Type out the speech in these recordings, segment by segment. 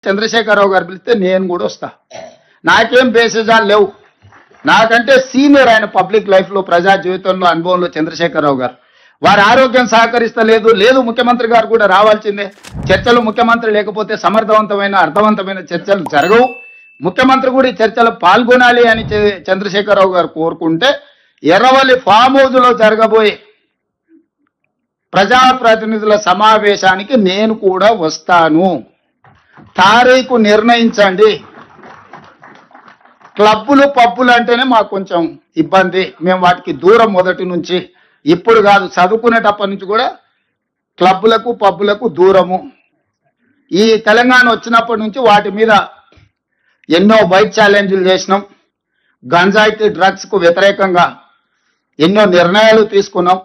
చంద్రశేఖరరావు గారు పిలిస్తే నేను కూడా వస్తా. నాకేం బేసిజాలు లేవు. నాకంటే సీనియర్ ఆయన పబ్లిక్ లైఫ్లో, ప్రజా జీవితంలో, అనుభవంలో చంద్రశేఖరరావు గారు. వారి ఆరోగ్యం సహకరిస్తలేదు. లేదు, ముఖ్యమంత్రి గారు కూడా రావాల్సిందే. చర్చలు ముఖ్యమంత్రి లేకపోతే సమర్థవంతమైన అర్థవంతమైన చర్చలు జరగవు. ముఖ్యమంత్రి కూడా ఈ చర్చలు పాల్గొనాలి అని చంద్రశేఖరరావు గారు కోరుకుంటే ఎర్రవల్లి ఫామ్ హౌస్లో జరగబోయే ప్రజాప్రతినిధుల సమావేశానికి నేను కూడా వస్తాను. తారీఖు నిర్ణయించండి. క్లబ్బులు పబ్బులు అంటేనే మాకు కొంచెం ఇబ్బంది. మేము వాటికి దూరం మొదటి నుంచి. ఇప్పుడు కాదు, చదువుకునేటప్పటి నుంచి కూడా క్లబ్బులకు పబ్బులకు దూరము. ఈ తెలంగాణ వచ్చినప్పటి నుంచి వాటి మీద ఎన్నో బైక్ ఛాలెంజ్లు చేసినాం. గంజాయికి, డ్రగ్స్కు వ్యతిరేకంగా ఎన్నో నిర్ణయాలు తీసుకున్నాం.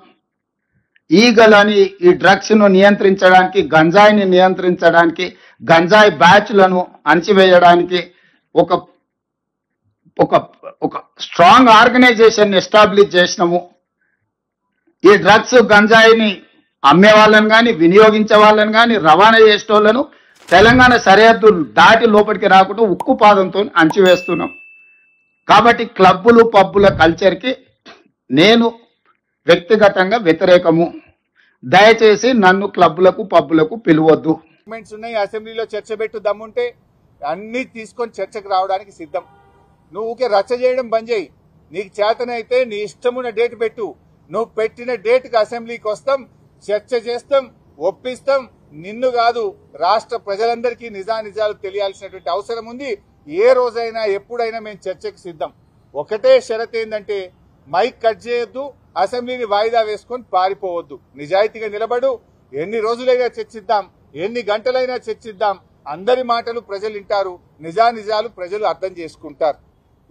ఈగలని, ఈ డ్రగ్స్ను నియంత్రించడానికి, గంజాయిని నియంత్రించడానికి, గంజాయి బ్యాచ్లను అణచివేయడానికి ఒక ఒక ఒక స్ట్రాంగ్ ఆర్గనైజేషన్ ఎస్టాబ్లిష్ చేసినాము. ఈ డ్రగ్స్, గంజాయిని అమ్మే వాళ్ళని కానీ, వినియోగించే వాళ్ళని కానీ, రవాణా చేసేటోళ్లను తెలంగాణ సరిహద్దులు దాటి లోపలికి రాకుండా ఉక్కు పాదంతో అణచివేస్తున్నాం. కాబట్టి క్లబ్బులు పబ్బుల కల్చర్కి నేను వ్యక్తిగతంగా వ్యతిరేకము. దయచేసి నన్ను క్లబ్బులకు పబ్బులకు పిలవద్దు. అసెంబ్లీలో చర్చ పెట్టు, దమ్ముంటే అన్ని తీసుకొని చర్చకు రావడానికి సిద్ధం. నువ్వు ఊకే రచ్చ చేయడం బంద్ చేయి. నీకు చేతనైతే నీ ఇష్టమున్న డేట్ పెట్టు. నువ్వు పెట్టిన డేట్కి అసెంబ్లీకి వస్తాం, చర్చ చేస్తాం, ఒప్పిస్తాం. నిన్ను కాదు, రాష్ట్ర ప్రజలందరికీ నిజానిజాలు తెలియాల్సినటువంటి అవసరం ఉంది. ఏ రోజైనా ఎప్పుడైనా మేము చర్చకు సిద్ధం. ఒకటే షరత్ ఏంటంటే మైక్ కట్ చేయొద్దు, అసెంబ్లీని వాయిదా వేసుకొని పారిపోవద్దు. నిజాయితీగా నిలబడు. ఎన్ని రోజులైనా చర్చిద్దాం, ఎన్ని గంటలైనా చర్చిద్దాం. అందరి మాటలు ప్రజలు వింటారు, నిజానిజాలు ప్రజలు అర్థం చేసుకుంటారు.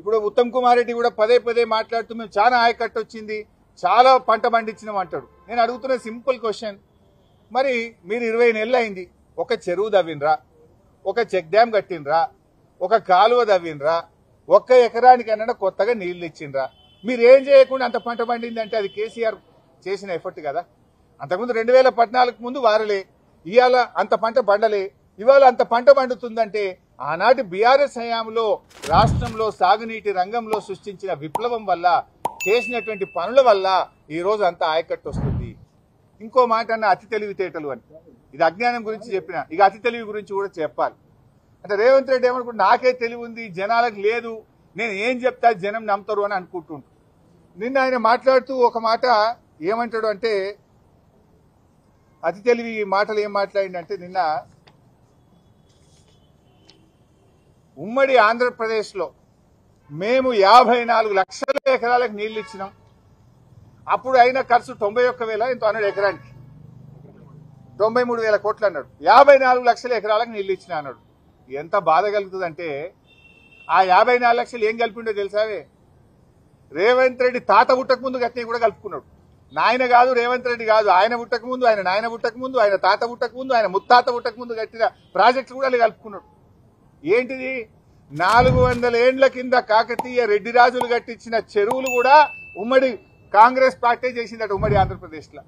ఇప్పుడు ఉత్తమ్ కుమార్ రెడ్డి కూడా పదే పదే మాట్లాడుతూ మేము చాలా ఆయకట్టు వచ్చింది, చాలా పంట పండించినాం అంటాడు. నేను అడుగుతున్న సింపుల్ క్వశ్చన్, మరి మీరు 20 నెలలు అయింది, ఒక చెరువు దవ్వినరా, ఒక చెక్ డ్యామ్ కట్టినరా, ఒక కాలువ దవ్వినరా, ఒక్క ఎకరానికైనా కొత్తగా నీళ్లు ఇచ్చిండ్రా? మీరు ఏం చేయకుండా అంత పంట పండింది అంటే అది కేసీఆర్ చేసిన ఎఫర్ట్ కదా. అంతకుముందు 2014 ముందు వారలే, ఇవాళ అంత పంట పండలే, ఇవాళ అంత పంట పండుతుందంటే ఆనాటి బీఆర్ఎస్ హయాంలో రాష్ట్రంలో సాగునీటి రంగంలో సృష్టించిన విప్లవం వల్ల, చేసినటువంటి పనుల వల్ల ఈ రోజు అంత ఆయకట్టు వస్తుంది. ఇంకో మాట అన్న అతి తెలివితేటలు అని, ఇది అజ్ఞానం గురించి చెప్పిన, ఇక అతి తెలివి గురించి కూడా చెప్పాలి. అంటే రేవంత్ రెడ్డి ఏమనుకుంటు, నాకే తెలివి ఉంది, జనాలకు లేదు, నేను ఏం చెప్తా జనం నమ్ముతారు అని అనుకుంటుంటు. నిన్న ఆయన మాట్లాడుతూ ఒక మాట ఏమంటాడు అంటే, అతి తెలివి మాటలు ఏం మాట్లాడిందంటే, నిన్న ఉమ్మడి ఆంధ్రప్రదేశ్లో మేము 54 లక్షల ఎకరాలకు నీళ్లు ఇచ్చినాం. అప్పుడు అయిన ఖర్చు 91,000 ఎంతో అన్నాడు ఎకరానికి, 93,000 కోట్లు అన్నాడు. 54 లక్షల ఎకరాలకు నీళ్లు ఇచ్చిన అన్నాడు. ఎంత బాధ కలుగుతుందంటే, ఆ 54 లక్షలు ఏం కలిపిండో తెలుసావే? రేవంత్ రెడ్డి తాత పుట్టక ముందు గట్టిని కూడా కలుపుకున్నాడు. నాయన కాదు, రేవంత్ రెడ్డి కాదు, ఆయన పుట్టక ముందు, ఆయన నాయన పుట్టక ముందు, ఆయన తాత పుట్టక ముందు, ఆయన ముత్తాత పుట్టక ముందు కట్టిన ప్రాజెక్టులు కూడా కలుపుకున్నాడు. ఏంటిది? 400 ఏండ్ల కింద కాకతీయ రెడ్డి రాజులు కట్టించిన చెరువులు కూడా ఉమ్మడి కాంగ్రెస్ పార్టీ చేసిందట ఉమ్మడి ఆంధ్రప్రదేశ్లో.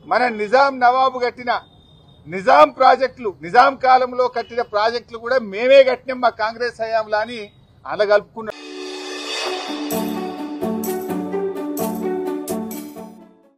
మన నిజాం నవాబు కట్టిన నిజాం ప్రాజెక్టులు, నిజాం కాలంలో కట్టిన ప్రాజెక్టులు కూడా మేమే కట్టినాం మా కాంగ్రెస్ హయాంలో అని అలా కలుపుకున్నాం.